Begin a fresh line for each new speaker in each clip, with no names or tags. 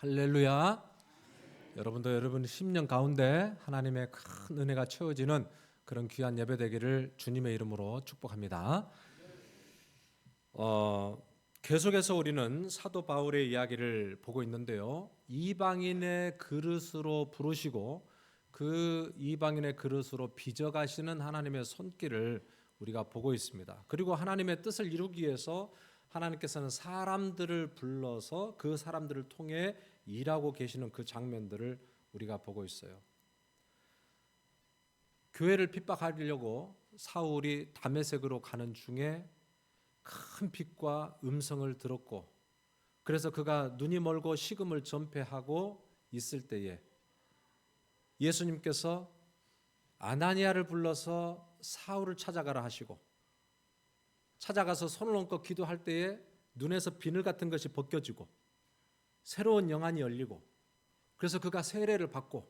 할렐루야. 여러분도 여러분의 심령 가운데 하나님의 큰 은혜가 채워지는 그런 귀한 예배 되기를 주님의 이름으로 축복합니다. 계속해서 우리는 사도 바울의 이야기를 보고 있는데요. 이방인의 그릇으로 부르시고 그 이방인의 그릇으로 빚어가시는 하나님의 손길을 우리가 보고 있습니다. 그리고 하나님의 뜻을 이루기 위해서 하나님께서는 사람들을 불러서 그 사람들을 통해 일하고 계시는 그 장면들을 우리가 보고 있어요. 교회를 핍박하려고 사울이 다메섹으로 가는 중에 큰 빛과 음성을 들었고, 그래서 그가 눈이 멀고 식음을 전폐하고 있을 때에 예수님께서 아나니아를 불러서 사울을 찾아가라 하시고, 찾아가서 손을 얹고 기도할 때에 눈에서 비늘 같은 것이 벗겨지고 새로운 영안이 열리고, 그래서 그가 세례를 받고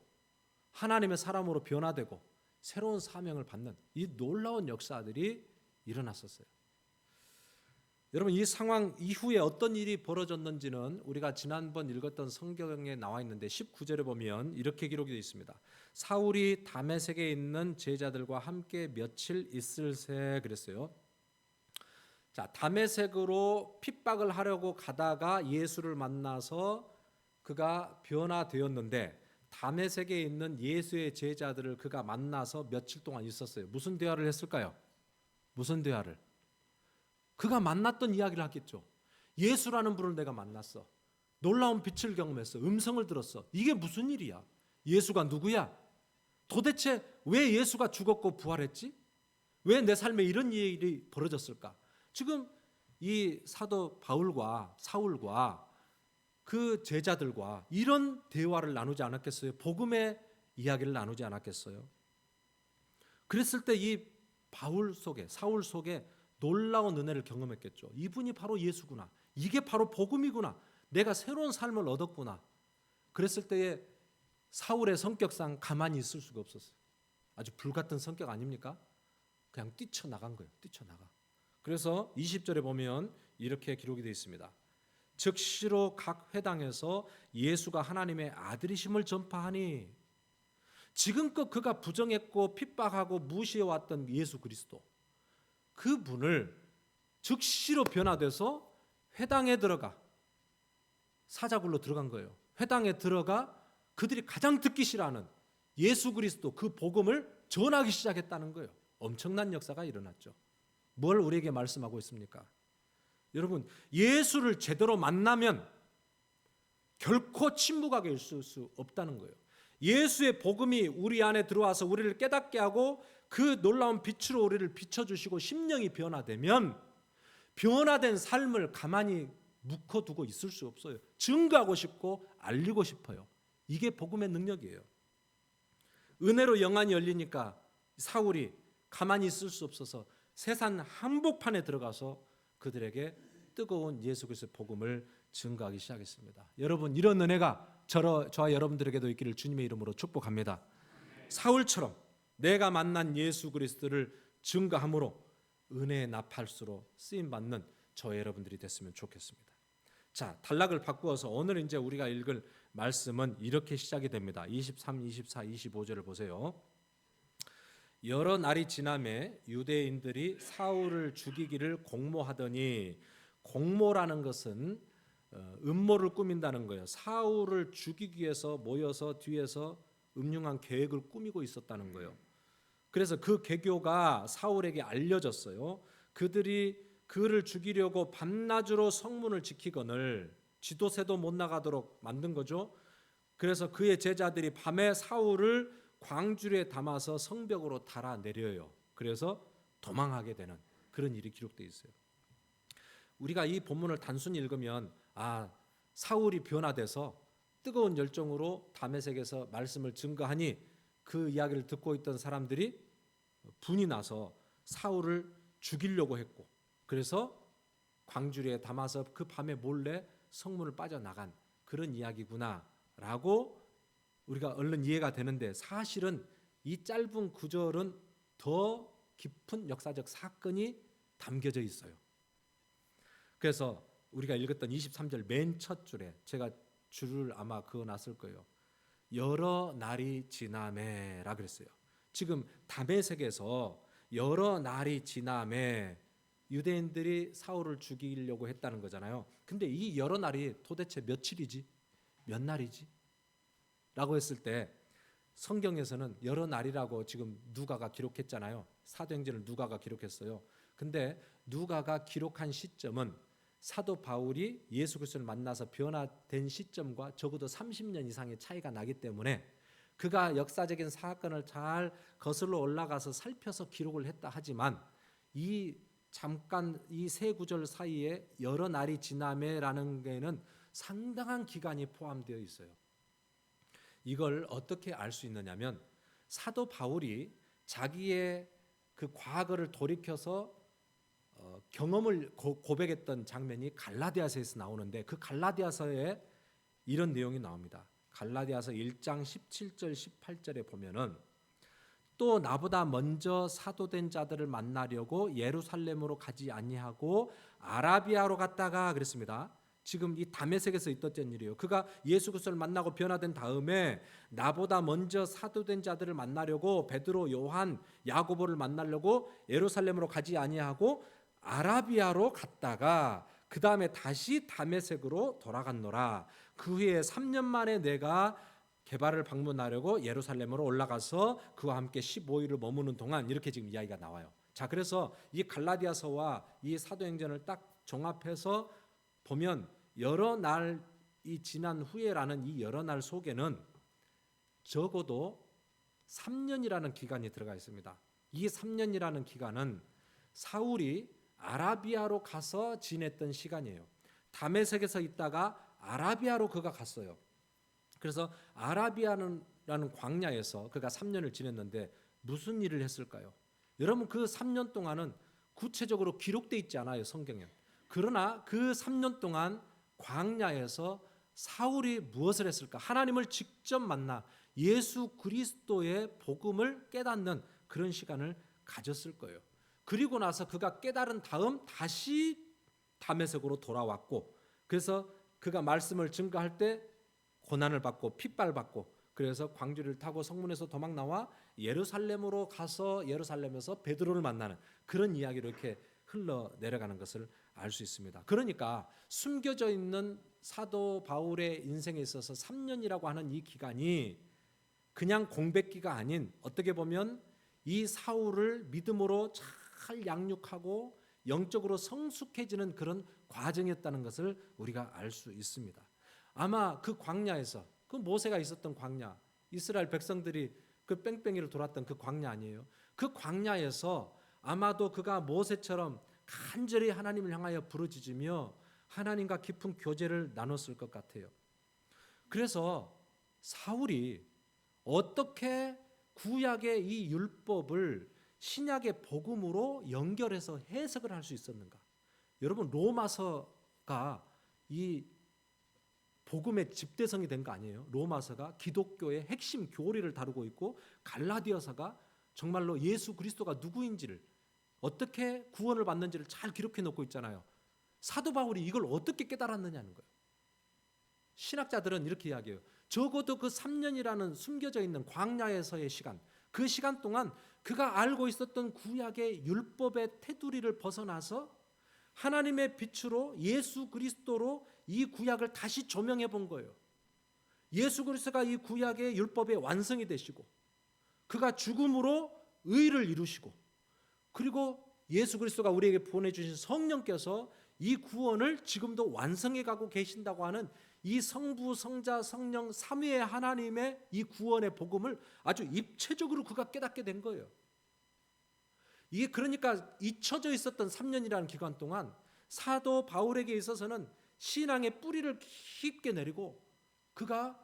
하나님의 사람으로 변화되고 새로운 사명을 받는 이 놀라운 역사들이 일어났었어요. 여러분, 이 상황 이후에 어떤 일이 벌어졌는지는 우리가 지난번 읽었던 성경에 나와 있는데 19절에 보면 이렇게 기록이 되어 있습니다. 사울이 다메섹에 있는 제자들과 함께 며칠 있을새 그랬어요. 자, 다메섹으로 핍박을 하려고 가다가 예수를 만나서 그가 변화되었는데, 다메섹에 있는 예수의 제자들을 그가 만나서 며칠 동안 있었어요. 무슨 대화를 했을까요? 무슨 대화를? 그가 만났던 이야기를 하겠죠. 예수라는 분을 내가 만났어. 놀라운 빛을 경험했어. 음성을 들었어. 이게 무슨 일이야? 예수가 누구야? 도대체 왜 예수가 죽었고 부활했지? 왜 내 삶에 이런 일이 벌어졌을까? 지금 이 사도 바울과 사울과 그 제자들과 이런 대화를 나누지 않았겠어요? 복음의 이야기를 나누지 않았겠어요? 그랬을 때 이 바울 속에, 사울 속에 놀라운 은혜를 경험했겠죠. 이분이 바로 예수구나. 이게 바로 복음이구나. 내가 새로운 삶을 얻었구나. 그랬을 때에 사울의 성격상 가만히 있을 수가 없었어요. 아주 불같은 성격 아닙니까? 그냥 뛰쳐나간 거예요. 뛰쳐나가. 그래서 20절에 보면 이렇게 기록이 되어 있습니다. 즉시로 각 회당에서 예수가 하나님의 아들이심을 전파하니, 지금껏 그가 부정했고 핍박하고 무시해왔던 예수 그리스도, 그분을 즉시로 변화돼서 회당에 들어가, 사자굴로 들어간 거예요. 회당에 들어가 그들이 가장 듣기 싫어하는 예수 그리스도 그 복음을 전하기 시작했다는 거예요. 엄청난 역사가 일어났죠. 뭘 우리에게 말씀하고 있습니까? 여러분, 예수를 제대로 만나면 결코 침묵하게 있을 수 없다는 거예요. 예수의 복음이 우리 안에 들어와서 우리를 깨닫게 하고 그 놀라운 빛으로 우리를 비춰주시고 심령이 변화되면 변화된 삶을 가만히 묵혀두고 있을 수 없어요. 증거하고 싶고 알리고 싶어요. 이게 복음의 능력이에요. 은혜로 영안이 열리니까 사울이 가만히 있을 수 없어서 세상 한복판에 들어가서 그들에게 뜨거운 예수 그리스도의 복음을 증거하기 시작했습니다. 여러분, 이런 은혜가 저와 여러분들에게도 있기를 주님의 이름으로 축복합니다. 사울처럼 내가 만난 예수 그리스도를 증거함으로 은혜의 나팔수로 쓰임받는 저와 여러분들이 됐으면 좋겠습니다. 자, 단락을 바꾸어서 오늘 이제 우리가 읽을 말씀은 이렇게 시작이 됩니다. 23, 24, 25절을 보세요. 여러 날이 지나매 유대인들이 사울을 죽이기를 공모하더니, 공모라는 것은 음모를 꾸민다는 거예요. 사울을 죽이기 위해서 모여서 뒤에서 음흉한 계획을 꾸미고 있었다는 거예요. 그래서 그 계교가 사울에게 알려졌어요. 그들이 그를 죽이려고 밤낮으로 성문을 지키거늘 지도새도 못 나가도록 만든 거죠. 그래서 그의 제자들이 밤에 사울을 광주리에 담아서 성벽으로 달아내려요. 그래서 도망하게 되는 그런 일이 기록되어 있어요. 우리가 이 본문을 단순히 읽으면 사울이 변화돼서 뜨거운 열정으로 다메섹에서 말씀을 증거하니 그 이야기를 듣고 있던 사람들이 분이 나서 사울을 죽이려고 했고, 그래서 광주리에 담아서 그 밤에 몰래 성문을 빠져나간 그런 이야기구나라고 우리가 얼른 이해가 되는데, 사실은 이 짧은 구절은 더 깊은 역사적 사건이 담겨져 있어요. 그래서 우리가 읽었던 23절 맨 첫 줄에 제가 줄을 아마 그어놨을 거예요. 여러 날이 지나매라 그랬어요. 지금 다메섹에서 여러 날이 지나매 유대인들이 사울을 죽이려고 했다는 거잖아요. 근데 이 여러 날이 도대체 며칠이지? 몇 날이지? 라고 했을 때 성경에서는 여러 날이라고 지금 누가가 기록했잖아요. 사도행전을 누가가 기록했어요. 근데 누가가 기록한 시점은 사도 바울이 예수 그리스도를 만나서 변화된 시점과 적어도 30년 이상의 차이가 나기 때문에 그가 역사적인 사건을 잘 거슬러 올라가서 살펴서 기록을 했다 하지만 이 잠깐 이 세 구절 사이에 여러 날이 지나매라는 게는 상당한 기간이 포함되어 있어요. 이걸 어떻게 알 수 있느냐면 사도 바울이 자기의 그 과거를 돌이켜서 경험을 고백했던 장면이 갈라디아서에서 나오는데 그 갈라디아서에 이런 내용이 나옵니다. 갈라디아서 1장 17절 18절에 보면은 또 나보다 먼저 사도된 자들을 만나려고 예루살렘으로 가지 아니하고 아라비아로 갔다가 그랬습니다. 지금 이 다메섹에서 있었던 일이에요. 그가 예수 그리스도를 만나고 변화된 다음에 나보다 먼저 사도된 자들을 만나려고 베드로, 요한, 야고보를 만나려고 예루살렘으로 가지 아니하고 아라비아로 갔다가 그 다음에 다시 다메섹으로 돌아갔노라. 그 후에 3년 만에 내가 게바를 방문하려고 예루살렘으로 올라가서 그와 함께 15일을 머무는 동안 이렇게 지금 이야기가 나와요. 자, 그래서 이 갈라디아서와 이 사도행전을 딱 종합해서 보면 여러 날이 지난 후에라는 이 여러 날 속에는 적어도 3년이라는 기간이 들어가 있습니다. 이 3년이라는 기간은 사울이 아라비아로 가서 지냈던 시간이에요. 다메섹에서 있다가 아라비아로 그가 갔어요. 그래서 아라비아라는 광야에서 그가 3년을 지냈는데 무슨 일을 했을까요? 여러분 그 3년 동안은 구체적으로 기록되어 있지 않아요, 성경에. 그러나 그 3년 동안 광야에서 사울이 무엇을 했을까? 하나님을 직접 만나 예수 그리스도의 복음을 깨닫는 그런 시간을 가졌을 거예요. 그리고 나서 그가 깨달은 다음 다시 다메섹으로 돌아왔고, 그래서 그가 말씀을 증거할 때 고난을 받고 핏발받고, 그래서 광주리를 타고 성문에서 도망 나와 예루살렘으로 가서 예루살렘에서 베드로를 만나는 그런 이야기로 이렇게 흘러 내려가는 것을 알 수 있습니다. 그러니까 숨겨져 있는 사도 바울의 인생에 있어서 3년이라고 하는 이 기간이 그냥 공백기가 아닌, 어떻게 보면 이 사울을 믿음으로 잘 양육하고 영적으로 성숙해지는 그런 과정이었다는 것을 우리가 알 수 있습니다. 아마 그 광야에서, 그 모세가 있었던 광야, 이스라엘 백성들이 그 뺑뺑이를 돌았던 그 광야 아니에요? 그 광야에서 아마도 그가 모세처럼 간절히 하나님을 향하여 부르짖으며 하나님과 깊은 교제를 나눴을 것 같아요. 그래서 사울이 어떻게 구약의 이 율법을 신약의 복음으로 연결해서 해석을 할 수 있었는가? 여러분 로마서가 이 복음의 집대성이 된 거 아니에요? 로마서가 기독교의 핵심 교리를 다루고 있고 갈라디아서가 정말로 예수 그리스도가 누구인지를, 어떻게 구원을 받는지를 잘 기록해 놓고 있잖아요. 사도 바울이 이걸 어떻게 깨달았느냐는 거예요. 신학자들은 이렇게 이야기해요. 적어도 그 3년이라는 숨겨져 있는 광야에서의 시간, 그 시간 동안 그가 알고 있었던 구약의 율법의 테두리를 벗어나서 하나님의 빛으로 예수 그리스도로 이 구약을 다시 조명해 본 거예요. 예수 그리스도가 이 구약의 율법의 완성이 되시고 그가 죽음으로 의를 이루시고, 그리고 예수 그리스도가 우리에게 보내주신 성령께서 이 구원을 지금도 완성해 가고 계신다고 하는 이 성부, 성자, 성령 삼위의 하나님의 이 구원의 복음을 아주 입체적으로 그가 깨닫게 된 거예요. 이게 그러니까 잊혀져 있었던 3년이라는 기간 동안 사도 바울에게 있어서는 신앙의 뿌리를 깊게 내리고 그가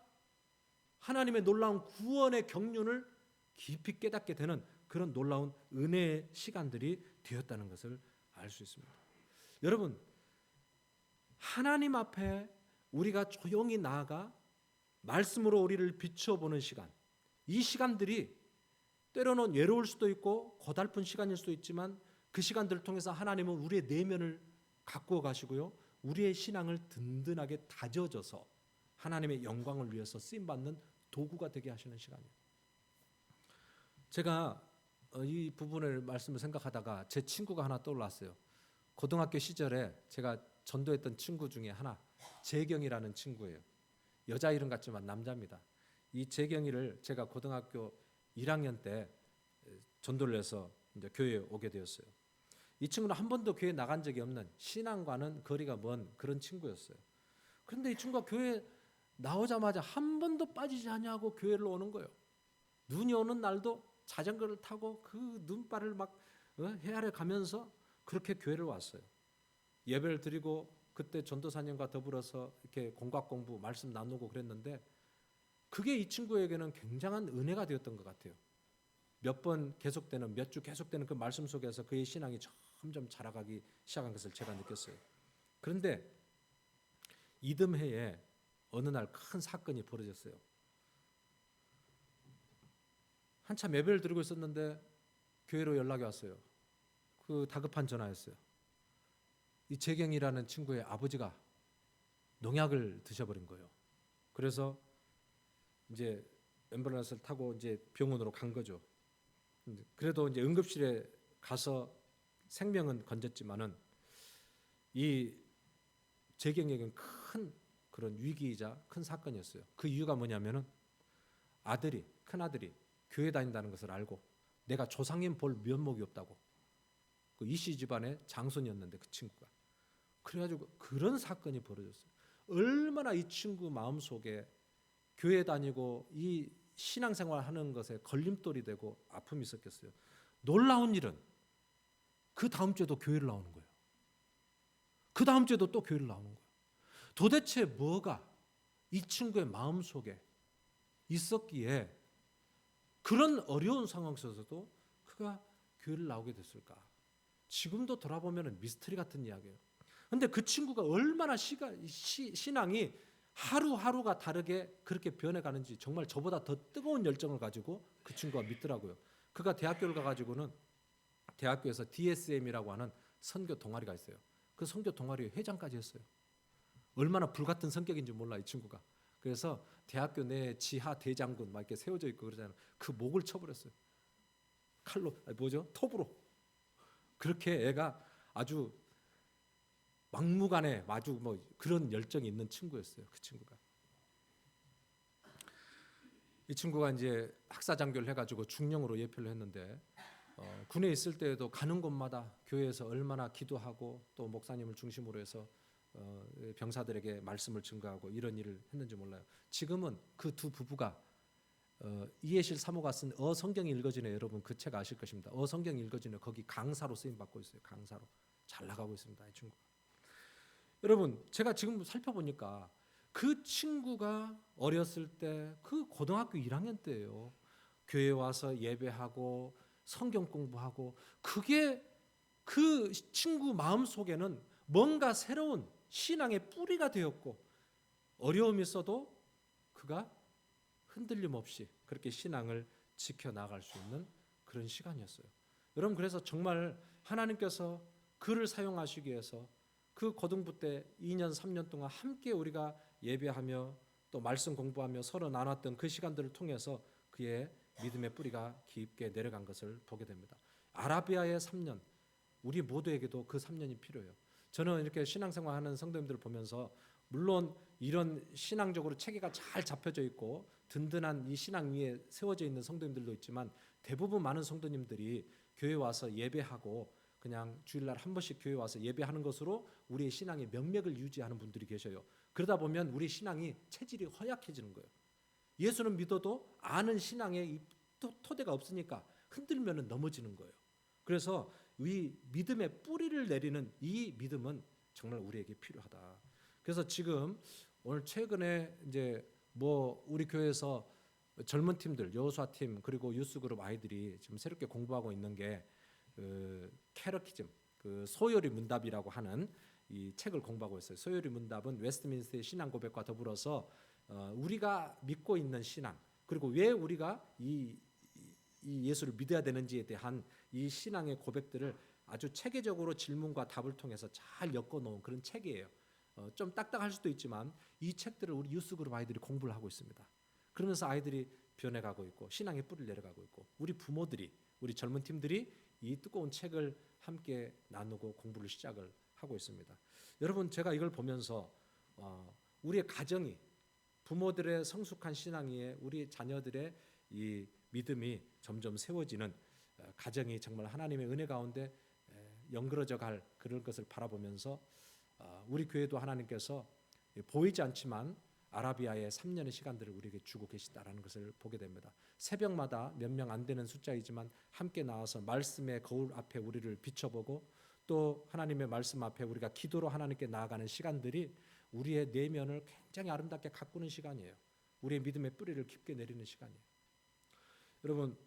하나님의 놀라운 구원의 경륜을 깊이 깨닫게 되는 그런 놀라운 은혜의 시간들이 되었다는 것을 알 수 있습니다. 여러분, 하나님 앞에 우리가 조용히 나아가 말씀으로 우리를 비추어보는 시간, 이 시간들이 때로는 외로울 수도 있고 고달픈 시간일 수도 있지만 그 시간들을 통해서 하나님은 우리의 내면을 가꾸어 가시고요, 우리의 신앙을 든든하게 다져줘서 하나님의 영광을 위해서 쓰임 받는 도구가 되게 하시는 시간이에요. 제가 이 부분을 말씀을 생각하다가 제 친구가 하나 떠올랐어요. 고등학교 시절에 제가 전도했던 친구 중에 하나, 재경이라는 친구예요. 여자 이름 같지만 남자입니다. 이 재경이를 제가 고등학교 1학년 때 전도를 해서 이제 교회에 오게 되었어요. 이 친구는 한 번도 교회 나간 적이 없는, 신앙과는 거리가 먼 그런 친구였어요. 그런데 이 친구가 교회 나오자마자 한 번도 빠지지 않냐고 교회를 오는 거예요. 눈이 오는 날도 자전거를 타고 그 눈발을 막 헤아려 가면서 그렇게 교회를 왔어요. 예배를 드리고 그때 전도사님과 더불어서 이렇게 공각 공부 말씀 나누고 그랬는데 그게 이 친구에게는 굉장한 은혜가 되었던 것 같아요. 몇 번 계속되는, 몇 주 계속되는 그 말씀 속에서 그의 신앙이 점점 자라가기 시작한 것을 제가 느꼈어요. 그런데 이듬해에 어느 날 큰 사건이 벌어졌어요. 한참 예배를 드리고 있었는데 교회로 연락이 왔어요. 그 다급한 전화였어요. 이 재경이라는 친구의 아버지가 농약을 드셔버린 거예요. 그래서 이제 앰뷸런스를 타고 이제 병원으로 간 거죠. 그래도 이제 응급실에 가서 생명은 건졌지만은 이 재경에게는 큰 그런 위기이자 큰 사건이었어요. 그 이유가 뭐냐면은 아들이, 큰 아들이 교회 다닌다는 것을 알고 내가 조상님 볼 면목이 없다고, 그 이씨 집안의 장손이었는데 그 친구가, 그래가지고 그런 사건이 벌어졌어요. 얼마나 이 친구 마음속에 교회 다니고 이 신앙생활 하는 것에 걸림돌이 되고 아픔이 있었겠어요. 놀라운 일은 그 다음 주에도 교회를 나오는 거예요. 그 다음 주에도 또 교회를 나오는 거예요. 도대체 뭐가 이 친구의 마음속에 있었기에 그런 어려운 상황 속에서도 그가 교회를 나오게 됐을까? 지금도 돌아보면 미스터리 같은 이야기예요. 그런데 그 친구가 얼마나 신앙이 하루하루가 다르게 그렇게 변해가는지 정말 저보다 더 뜨거운 열정을 가지고 그 친구가 믿더라고요. 그가 대학교를 가가지고는 대학교에서 DSM이라고 하는 선교 동아리가 있어요. 그 선교 동아리 회장까지 했어요. 얼마나 불같은 성격인지 몰라 이 친구가. 그래서 대학교 내 지하 대장군 막 이렇게 세워져 있고 그러잖아요. 그 목을 쳐버렸어요. 칼로, 톱으로. 그렇게 애가 아주 막무가내 아주 뭐 그런 열정이 있는 친구였어요. 그 친구가. 이 친구가 이제 학사장교를 해가지고 중령으로 예표를 했는데 군에 있을 때에도 가는 곳마다 교회에서 얼마나 기도하고 또 목사님을 중심으로 해서 병사들에게 말씀을 증거하고 이런 일을 했는지 몰라요. 지금은 그 두 부부가 이해실 사모가 쓴 성경이 읽어지네, 여러분 그 책 아실 것입니다. 성경이 읽어지네, 거기 강사로 쓰임 받고 있어요. 강사로 잘 나가고 있습니다, 이 친구가. 여러분 제가 지금 살펴보니까 그 친구가 어렸을 때 그 고등학교 1학년 때예요. 교회 와서 예배하고 성경 공부하고 그게 그 친구 마음속에는 뭔가 새로운 신앙의 뿌리가 되었고 어려움이 있어도 그가 흔들림 없이 그렇게 신앙을 지켜나갈 수 있는 그런 시간이었어요. 여러분 그래서 정말 하나님께서 그를 사용하시기 위해서 그 고등부 때 2년 3년 동안 함께 우리가 예배하며 또 말씀 공부하며 서로 나눴던 그 시간들을 통해서 그의 믿음의 뿌리가 깊게 내려간 것을 보게 됩니다. 아라비아의 3년, 우리 모두에게도 그 3년이 필요해요. 저는 이렇게 신앙생활하는 성도님들을 보면서 물론 이런 신앙적으로 체계가 잘 잡혀져 있고 든든한 이 신앙 위에 세워져 있는 성도님들도 있지만 대부분 많은 성도님들이 교회 와서 예배하고 그냥 주일날 한 번씩 교회 와서 예배하는 것으로 우리의 신앙의 명맥을 유지하는 분들이 계셔요. 그러다 보면 우리 신앙이 체질이 허약해지는 거예요. 예수는 믿어도 아는 신앙의 토대가 없으니까 흔들면 넘어지는 거예요. 그래서 이 믿음의 뿌리를 내리는 이 믿음은 정말 우리에게 필요하다. 그래서 지금 오늘 최근에 이제 우리 교회에서 젊은 팀들, 여호수아 팀 그리고 유스그룹 아이들이 지금 새롭게 공부하고 있는 게 캐러키즘, 그 소요리 문답이라고 하는 이 책을 공부하고 있어요. 소요리 문답은 웨스트민스터의 신앙 고백과 더불어서 우리가 믿고 있는 신앙 그리고 왜 우리가 이 예수를 믿어야 되는지에 대한 이 신앙의 고백들을 아주 체계적으로 질문과 답을 통해서 잘 엮어놓은 그런 책이에요. 좀 딱딱할 수도 있지만 이 책들을 우리 유스그룹 아이들이 공부를 하고 있습니다. 그러면서 아이들이 변해가고 있고 신앙의 뿌리를 내려가고 있고 우리 부모들이 우리 젊은 팀들이 이 두꺼운 책을 함께 나누고 공부를 시작을 하고 있습니다. 여러분 제가 이걸 보면서 우리의 가정이 부모들의 성숙한 신앙 위에 우리 자녀들의 이 믿음이 점점 세워지는 가정이 정말 하나님의 은혜 가운데 연그러져 갈 그런 것을 바라보면서 우리 교회도 하나님께서 보이지 않지만 아라비아의 3년의 시간들을 우리에게 주고 계시다라는 것을 보게 됩니다. 새벽마다 몇 명 안 되는 숫자이지만 함께 나와서 말씀의 거울 앞에 우리를 비춰보고 또 하나님의 말씀 앞에 우리가 기도로 하나님께 나아가는 시간들이 우리의 내면을 굉장히 아름답게 가꾸는 시간이에요. 우리의 믿음의 뿌리를 깊게 내리는 시간이에요. 여러분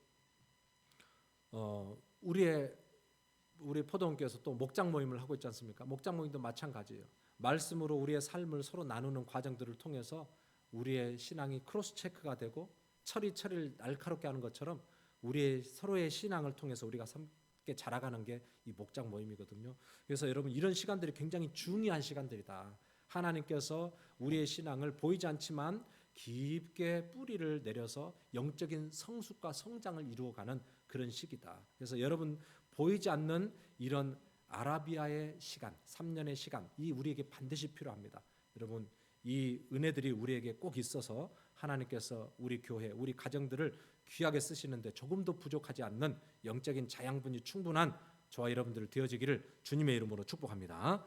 우리 포도원교에서 또 목장 모임을 하고 있지 않습니까? 목장 모임도 마찬가지예요. 말씀으로 우리의 삶을 서로 나누는 과정들을 통해서 우리의 신앙이 크로스 체크가 되고 철이 날카롭게 하는 것처럼 우리의 서로의 신앙을 통해서 우리가 함께 자라가는 게 이 목장 모임이거든요. 그래서 여러분 이런 시간들이 굉장히 중요한 시간들이다. 하나님께서 우리의 신앙을 보이지 않지만 깊게 뿌리를 내려서 영적인 성숙과 성장을 이루어가는 그런 시기다. 그래서 여러분 보이지 않는 이런 아라비아의 시간, 3년의 시간, 이 우리에게 반드시 필요합니다. 여러분 이 은혜들이 우리에게 꼭 있어서 하나님께서 우리 교회, 우리 가정들을 귀하게 쓰시는데 조금도 부족하지 않는 영적인 자양분이 충분한 저와 여러분들 되어지기를 주님의 이름으로 축복합니다.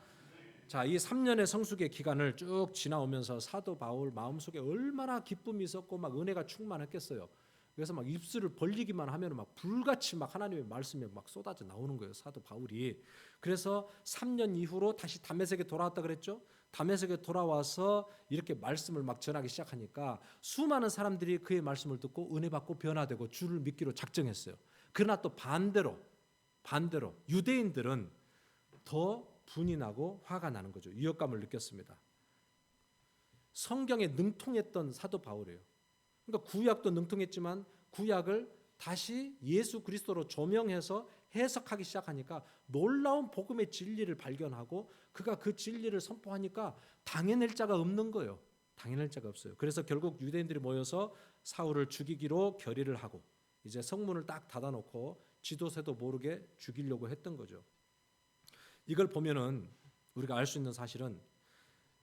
자, 이 3년의 성숙의 기간을 쭉 지나오면서 사도 바울 마음속에 얼마나 기쁨이 있었고 막 은혜가 충만했겠어요. 그래서 막 입술을 벌리기만 하면 막 불같이 막 하나님의 말씀이 막 쏟아져 나오는 거예요, 사도 바울이. 그래서 3년 이후로 다시 다메섹에 돌아왔다 그랬죠. 다메섹에 돌아와서 이렇게 말씀을 막 전하기 시작하니까 수많은 사람들이 그의 말씀을 듣고 은혜 받고 변화되고 주를 믿기로 작정했어요. 그러나 또 반대로 유대인들은 더 분이 나고 화가 나는 거죠. 위협감을 느꼈습니다. 성경에 능통했던 사도 바울이에요. 그러니까 구약도 능통했지만 구약을 다시 예수 그리스도로 조명해서 해석하기 시작하니까 놀라운 복음의 진리를 발견하고 그가 그 진리를 선포하니까 당해낼 자가 없는 거예요. 당해낼 자가 없어요. 그래서 결국 유대인들이 모여서 사울을 죽이기로 결의를 하고 이제 성문을 딱 닫아놓고 지도새도 모르게 죽이려고 했던 거죠. 이걸 보면은 우리가 알 수 있는 사실은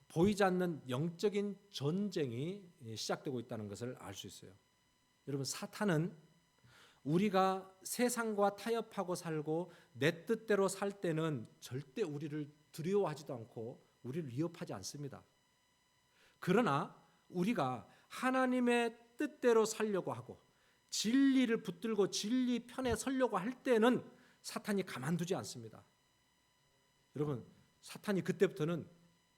보이지 않는 영적인 전쟁이 시작되고 있다는 것을 알 수 있어요. 여러분 사탄은 우리가 세상과 타협하고 살고 내 뜻대로 살 때는 절대 우리를 두려워하지도 않고 우리를 위협하지 않습니다. 그러나 우리가 하나님의 뜻대로 살려고 하고 진리를 붙들고 진리 편에 서려고 할 때는 사탄이 가만두지 않습니다. 여러분 사탄이 그때부터는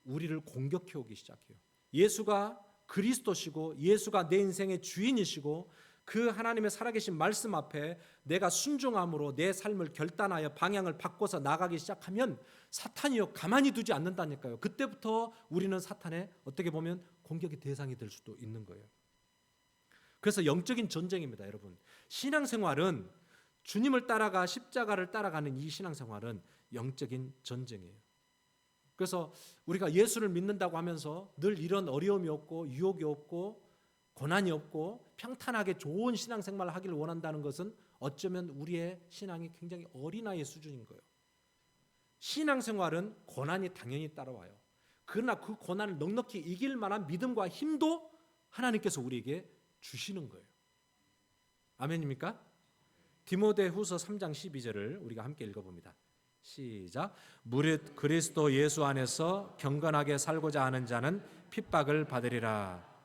우리를 공격해 오기 시작해요. 예수가 그리스도시고 예수가 내 인생의 주인이시고 그 하나님의 살아계신 말씀 앞에 내가 순종함으로 내 삶을 결단하여 방향을 바꿔서 나가기 시작하면 사탄이요 가만히 두지 않는다니까요. 그때부터 우리는 사탄의 어떻게 보면 공격의 대상이 될 수도 있는 거예요. 그래서 영적인 전쟁입니다, 여러분. 신앙생활은 주님을 따라가 십자가를 따라가는 이 신앙생활은 영적인 전쟁이에요. 그래서 우리가 예수를 믿는다고 하면서 늘 이런 어려움이 없고 유혹이 없고 고난이 없고 평탄하게 좋은 신앙생활을 하기를 원한다는 것은 어쩌면 우리의 신앙이 굉장히 어린아이의 수준인 거예요. 신앙생활은 고난이 당연히 따라와요. 그러나 그 고난을 넉넉히 이길 만한 믿음과 힘도 하나님께서 우리에게 주시는 거예요. 아멘입니까? 디모데후서 3장 12절을 우리가 함께 읽어봅니다. 시작. 무릇 그리스도 예수 안에서 경건하게 살고자 하는 자는 핍박을 받으리라.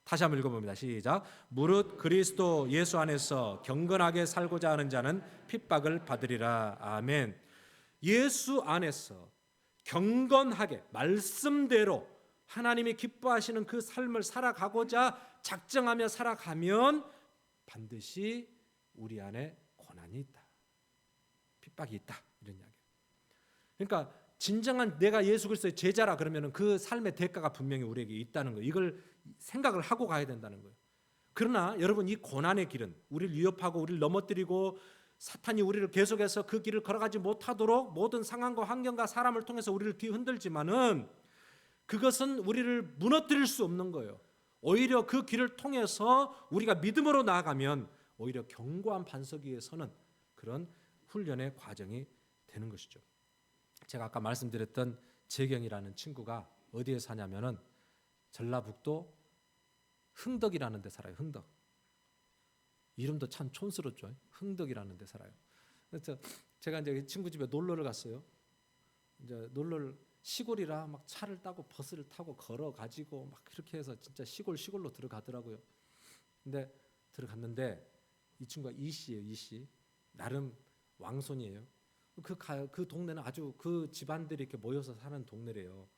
다시 한번 읽어봅니다. 시작. 무릇 그리스도 예수 안에서 경건하게 살고자 하는 자는 핍박을 받으리라. 아멘. 예수 안에서 경건하게 말씀대로 하나님이 기뻐하시는 그 삶을 살아가고자 작정하며 살아가면 반드시 우리 안에 고난이 있다. 핍박이 있다. 이런 이야기예요. 그러니까 진정한 내가 예수 그리스도의 제자라 그러면 그 삶의 대가가 분명히 우리에게 있다는 거예요. 이걸 생각을 하고 가야 된다는 거예요. 그러나 여러분 이 고난의 길은 우리를 위협하고 우리를 넘어뜨리고 사탄이 우리를 계속해서 그 길을 걸어가지 못하도록 모든 상황과 환경과 사람을 통해서 우리를 뒤흔들지만은 그것은 우리를 무너뜨릴 수 없는 거예요. 오히려 그 길을 통해서 우리가 믿음으로 나아가면 오히려 견고한 반석 위에 서는 그런 훈련의 과정이 되는 것이죠. 제가 아까 말씀드렸던 재경이라는 친구가 어디에 사냐면은 전라북도 흥덕이라는 데 살아요. 흥덕. 이름도 참 촌스럽죠. 흥덕이라는 데 살아요. 그래서 제가 이제 친구 집에 놀러를 갔어요. 이제 놀러를 시골이라 막 차를 타고 버스를 타고 걸어 가지고 막 이렇게 해서 진짜 시골로 들어가더라고요. 근데 들어갔는데 이 친구가 이씨예요. 이씨. 나름 왕손이에요. 그 동네는 아주 그 집안들이 이렇게 모여서 사는 동네래요.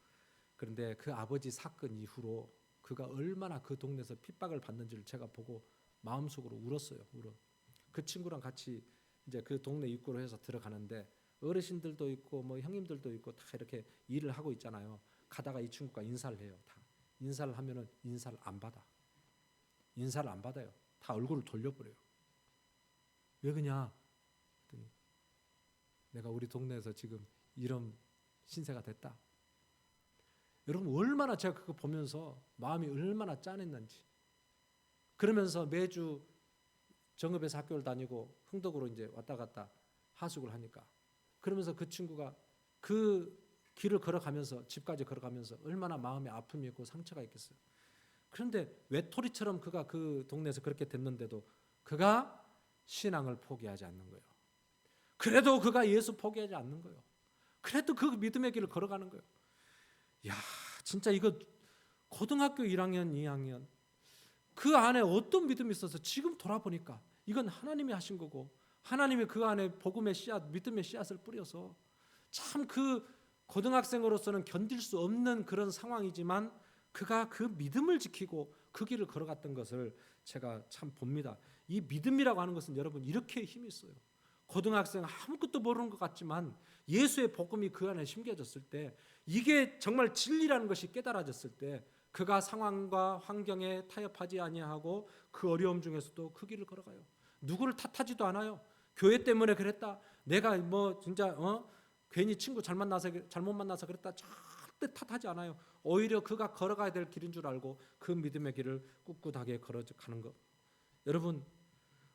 그런데 그 아버지 사건 이후로 그가 얼마나 그 동네에서 핍박을 받는지를 제가 보고 마음속으로 울었어요. 그 친구랑 같이 이제 그 동네 입구로 해서 들어가는데 어르신들도 있고 뭐 형님들도 있고 다 이렇게 일을 하고 있잖아요. 가다가 이 친구가 인사를 해요. 다 인사를 하면은 인사를 안 받아. 인사를 안 받아요. 다 얼굴을 돌려버려요. 왜 그러냐? 그랬더니 내가 우리 동네에서 지금 이런 신세가 됐다. 여러분 얼마나 제가 그거 보면서 마음이 얼마나 짠했는지. 그러면서 매주 정읍에서 학교를 다니고 흥덕으로 이제 왔다 갔다 하숙을 하니까 그러면서 그 친구가 그 길을 걸어가면서 집까지 걸어가면서 얼마나 마음에 아픔이 있고 상처가 있겠어요. 그런데 외톨이처럼 그가 그 동네에서 그렇게 됐는데도 그가 신앙을 포기하지 않는 거예요. 그래도 그가 예수 포기하지 않는 거예요. 그래도 그 믿음의 길을 걸어가는 거예요. 야, 진짜 이거 고등학교 1학년, 2학년 그 안에 어떤 믿음이 있어서 지금 돌아보니까 이건 하나님이 하신 거고 하나님이 그 안에 복음의 씨앗, 믿음의 씨앗을 뿌려서 참 그 고등학생으로서는 견딜 수 없는 그런 상황이지만 그가 그 믿음을 지키고 그 길을 걸어갔던 것을 제가 참 봅니다. 이 믿음이라고 하는 것은 여러분 이렇게 힘이 있어요. 고등학생 아무것도 모르는 것 같지만 예수의 복음이 그 안에 심겨졌을 때 이게 정말 진리라는 것이 깨달아졌을 때 그가 상황과 환경에 타협하지 아니하고 그 어려움 중에서도 그 길을 걸어가요. 누구를 탓하지도 않아요. 교회 때문에 그랬다. 내가 뭐 진짜 괜히 친구 잘못 만나서 그랬다. 절대 탓하지 않아요. 오히려 그가 걸어가야 될 길인 줄 알고 그 믿음의 길을 꿋꿋하게 걸어가는 것. 여러분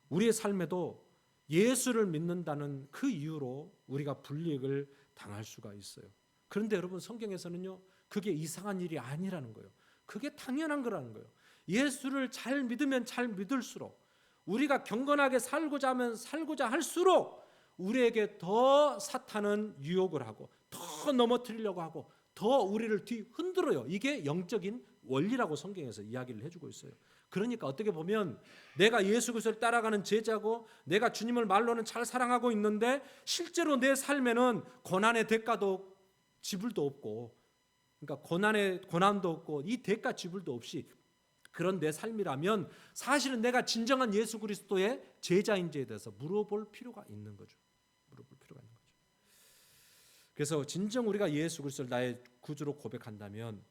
우리의 삶에도 예수를 믿는다는 그 이유로 우리가 불이익을 당할 수가 있어요. 그런데 여러분 성경에서는요 그게 이상한 일이 아니라는 거예요. 그게 당연한 거라는 거예요. 예수를 잘 믿으면 잘 믿을수록 우리가 경건하게 살고자 하면 살고자 할수록 우리에게 더 사탄은 유혹을 하고 더 넘어뜨리려고 하고 더 우리를 흔들어요. 이게 영적인 원리라고 성경에서 이야기를 해주고 있어요. 그러니까 어떻게 보면 내가 예수 그리스도를 따라가는 제자고 내가 주님을 말로는 잘 사랑하고 있는데 실제로 내 삶에는 고난의 대가도 지불도 없고 그러니까 고난도 없고 이 대가 지불도 없이 그런 내 삶이라면 사실은 내가 진정한 예수 그리스도의 제자인지에 대해서 물어볼 필요가 있는 거죠. 그래서 진정 우리가 예수 그리스도를 나의 구주로 고백한다면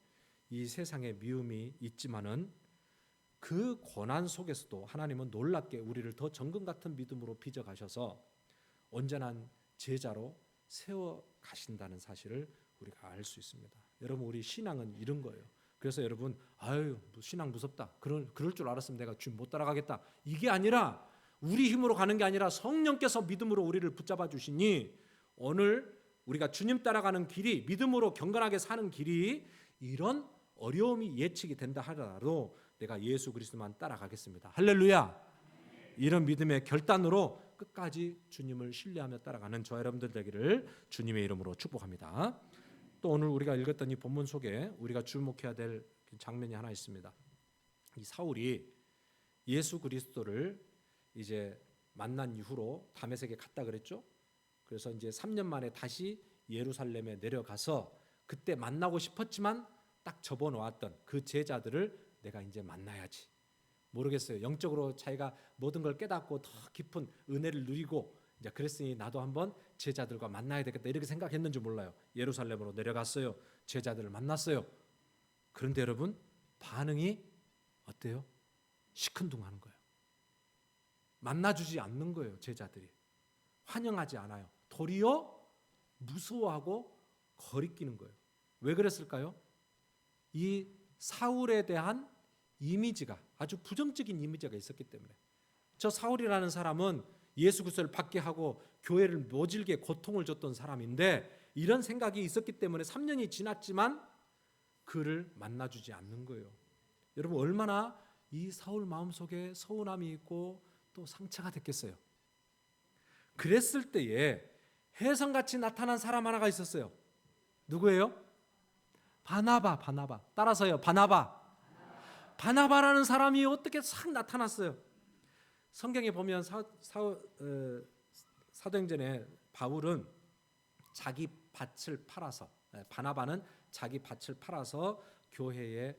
이 세상에 미움이 있지만은 그 고난 속에서도 하나님은 놀랍게 우리를 더 정금 같은 믿음으로 빚어 가셔서 온전한 제자로 세워 가신다는 사실을 우리가 알 수 있습니다. 여러분 우리 신앙은 이런 거예요. 그래서 여러분 신앙 무섭다. 그럴 줄 알았으면 내가 주님 못 따라가겠다. 이게 아니라 우리 힘으로 가는 게 아니라 성령께서 믿음으로 우리를 붙잡아 주시니 오늘 우리가 주님 따라가는 길이 믿음으로 경건하게 사는 길이 이런 어려움이 예측이 된다 하더라도 내가 예수 그리스도만 따라가겠습니다. 할렐루야. 이런 믿음의 결단으로 끝까지 주님을 신뢰하며 따라가는 저와 여러분들 되기를 주님의 이름으로 축복합니다. 또 오늘 우리가 읽었던 이 본문 속에 우리가 주목해야 될 장면이 하나 있습니다. 이 사울이 예수 그리스도를 이제 만난 이후로 다메섹에 갔다 그랬죠. 그래서 이제 3년 만에 다시 예루살렘에 내려가서 그때 만나고 싶었지만 딱 접어놓았던 그 제자들을 내가 이제 만나야지. 모르겠어요. 영적으로 자기가 모든 걸 깨닫고 더 깊은 은혜를 누리고 이제 그랬으니 나도 한번 제자들과 만나야 되겠다 이렇게 생각했는지 몰라요. 예루살렘으로 내려갔어요. 제자들을 만났어요. 그런데 여러분 반응이 어때요? 시큰둥하는 거예요. 만나주지 않는 거예요. 제자들이 환영하지 않아요. 도리어 무서워하고 거리끼는 거예요. 왜 그랬을까요? 이 사울에 대한 이미지가 아주 부정적인 이미지가 있었기 때문에 저 사울이라는 사람은 예수 그리스도를 받게 하고 교회를 모질게 고통을 줬던 사람인데 이런 생각이 있었기 때문에 3년이 지났지만 그를 만나주지 않는 거예요. 여러분 얼마나 이 사울 마음속에 서운함이 있고 또 상처가 됐겠어요. 그랬을 때에 혜성같이 나타난 사람 하나가 있었어요. 누구예요? 바나바. 따라서요. 바나바라는 사람이 어떻게 싹 나타났어요. 성경에 보면 사도행전에 바울은 자기 밭을 팔아서, 바나바는 자기 밭을 팔아서 교회에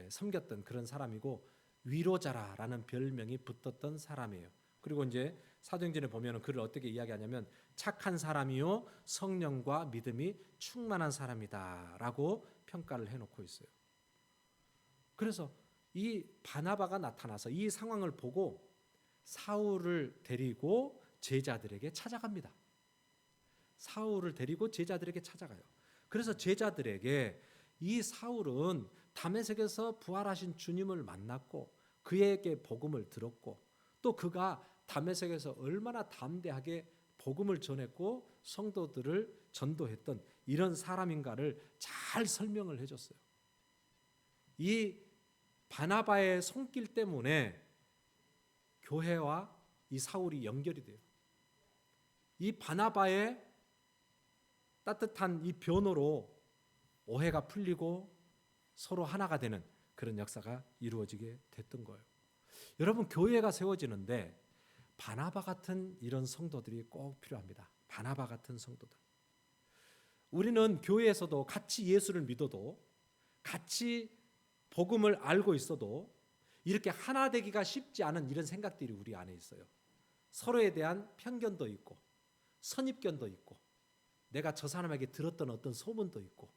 섬겼던 그런 사람이고 위로자라라는 별명이 붙었던 사람이에요. 그리고 이제 사도행전에 보면 그를 어떻게 이야기하냐면 착한 사람이요 성령과 믿음이 충만한 사람이다라고 평가를 해놓고 있어요. 그래서 이 바나바가 나타나서 이 상황을 보고 사울을 데리고 제자들에게 찾아갑니다. 사울을 데리고 제자들에게 찾아가요. 그래서 제자들에게 이 사울은 다메섹에서 부활하신 주님을 만났고 그에게 복음을 들었고 또 그가 다메섹에서 얼마나 담대하게 복음을 전했고 성도들을 전도했던 이런 사람인가를 잘 설명을 해줬어요. 이 바나바의 손길 때문에 교회와 이 사울이 연결이 돼요. 이 바나바의 따뜻한 이 변호로 오해가 풀리고 서로 하나가 되는 그런 역사가 이루어지게 됐던 거예요. 여러분 교회가 세워지는데 바나바 같은 이런 성도들이 꼭 필요합니다. 바나바 같은 성도들. 우리는 교회에서도 같이 예수를 믿어도 같이 복음을 알고 있어도 이렇게 하나 되기가 쉽지 않은 이런 생각들이 우리 안에 있어요. 서로에 대한 편견도 있고 선입견도 있고 내가 저 사람에게 들었던 어떤 소문도 있고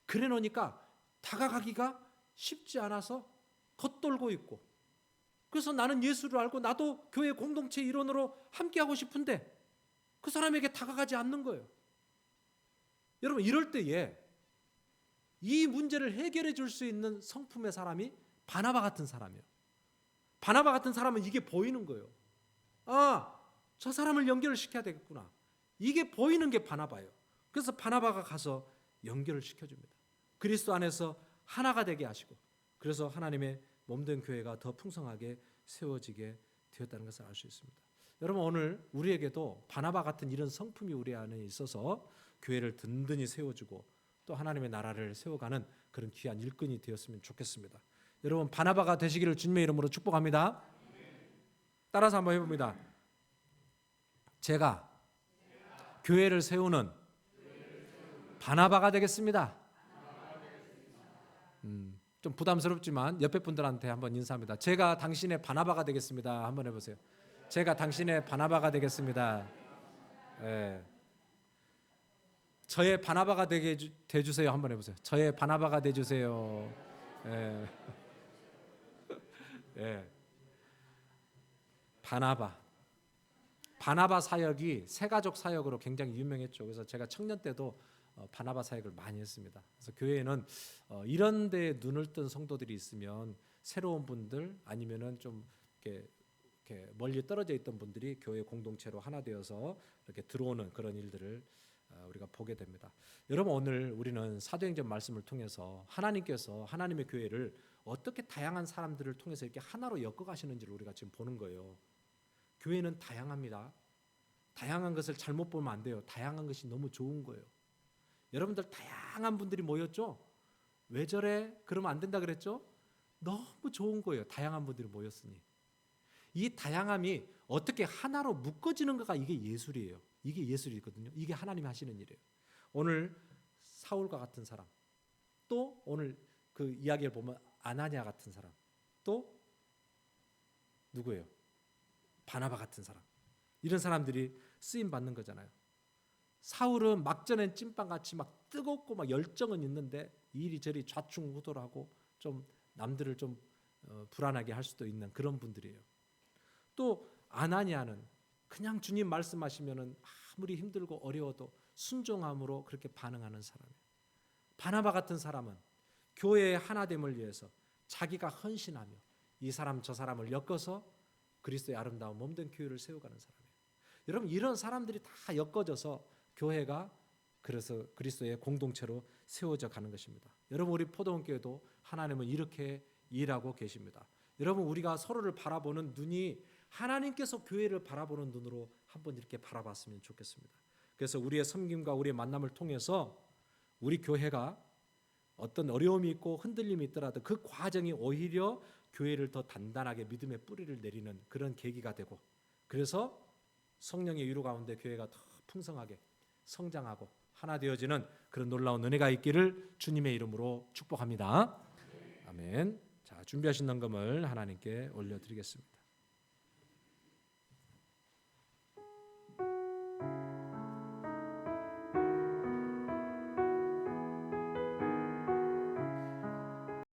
그래 놓으니까 다가가기가 쉽지 않아서 겉돌고 있고 그래서 나는 예수를 알고 나도 교회 공동체 일원으로 함께하고 싶은데 그 사람에게 다가가지 않는 거예요. 여러분 이럴 때에 이 문제를 해결해 줄 수 있는 성품의 사람이 바나바 같은 사람이에요. 바나바 같은 사람은 이게 보이는 거예요. 아, 저 사람을 연결을 시켜야 되겠구나. 이게 보이는 게 바나바예요. 그래서 바나바가 가서 연결을 시켜줍니다. 그리스도 안에서 하나가 되게 하시고 그래서 하나님의 몸된 교회가 더 풍성하게 세워지게 되었다는 것을 알 수 있습니다. 여러분 오늘 우리에게도 바나바 같은 이런 성품이 우리 안에 있어서 교회를 든든히 세워주고 또 하나님의 나라를 세워가는 그런 귀한 일꾼이 되었으면 좋겠습니다. 여러분 바나바가 되시기를 주님의 이름으로 축복합니다. 따라서 한번 해봅니다. 제가 교회를 세우는 바나바가 되겠습니다. 좀 부담스럽지만 옆에 분들한테 한번 인사합니다. 제가 당신의 바나바가 되겠습니다. 한번 해보세요. 제가 당신의 바나바가 되겠습니다. 네. 저의 바나바가 되게 돼주세요. 한번 해보세요. 저의 바나바가 돼주세요. 네. 네. 바나바 사역이 새가족 사역으로 굉장히 유명했죠. 그래서 제가 청년 때도 바나바 사역을 많이 했습니다. 그래서 교회에는 이런 데 눈을 뜬 성도들이 있으면 새로운 분들 아니면은 좀 이렇게 멀리 떨어져 있던 분들이 교회 공동체로 하나 되어서 이렇게 들어오는 그런 일들을 우리가 보게 됩니다. 여러분 오늘 우리는 사도행전 말씀을 통해서 하나님께서 하나님의 교회를 어떻게 다양한 사람들을 통해서 이렇게 하나로 엮어 가시는지를 우리가 지금 보는 거예요. 교회는 다양합니다. 다양한 것을 잘못 보면 안 돼요. 다양한 것이 너무 좋은 거예요. 여러분들 다양한 분들이 모였죠? 왜 저래? 그러면 안 된다 그랬죠? 너무 좋은 거예요. 다양한 분들이 모였으니. 이 다양함이 어떻게 하나로 묶어지는 거가 이게 예술이에요. 이게 예술이거든요. 이게 하나님이 하시는 일이에요. 오늘 사울과 같은 사람, 또 오늘 그 이야기를 보면 아나니아 같은 사람, 또 누구예요? 바나바 같은 사람. 이런 사람들이 쓰임 받는 거잖아요. 사울은 막전엔 찐빵같이 막 뜨겁고 막 열정은 있는데 이리저리 좌충우돌하고 좀 남들을 좀 불안하게 할 수도 있는 그런 분들이에요. 또 아나니아는 그냥 주님 말씀하시면은 아무리 힘들고 어려워도 순종함으로 그렇게 반응하는 사람이에요. 바나바 같은 사람은 교회의 하나됨을 위해서 자기가 헌신하며 이 사람 저 사람을 엮어서 그리스도의 아름다운 몸된 교회를 세워가는 사람이에요. 여러분, 이런 사람들이 다 엮어져서 교회가 그래서 그리스도의 공동체로 세워져 가는 것입니다. 여러분, 우리 포도원교회도 하나님은 이렇게 일하고 계십니다. 여러분, 우리가 서로를 바라보는 눈이 하나님께서 교회를 바라보는 눈으로 한번 이렇게 바라봤으면 좋겠습니다. 그래서 우리의 섬김과 우리의 만남을 통해서 우리 교회가 어떤 어려움이 있고 흔들림이 있더라도 그 과정이 오히려 교회를 더 단단하게 믿음의 뿌리를 내리는 그런 계기가 되고, 그래서 성령의 위로 가운데 교회가 더 풍성하게 성장하고 하나 되어지는 그런 놀라운 은혜가 있기를 주님의 이름으로 축복합니다. 아멘. 자, 준비하신 헌금을 하나님께 올려드리겠습니다.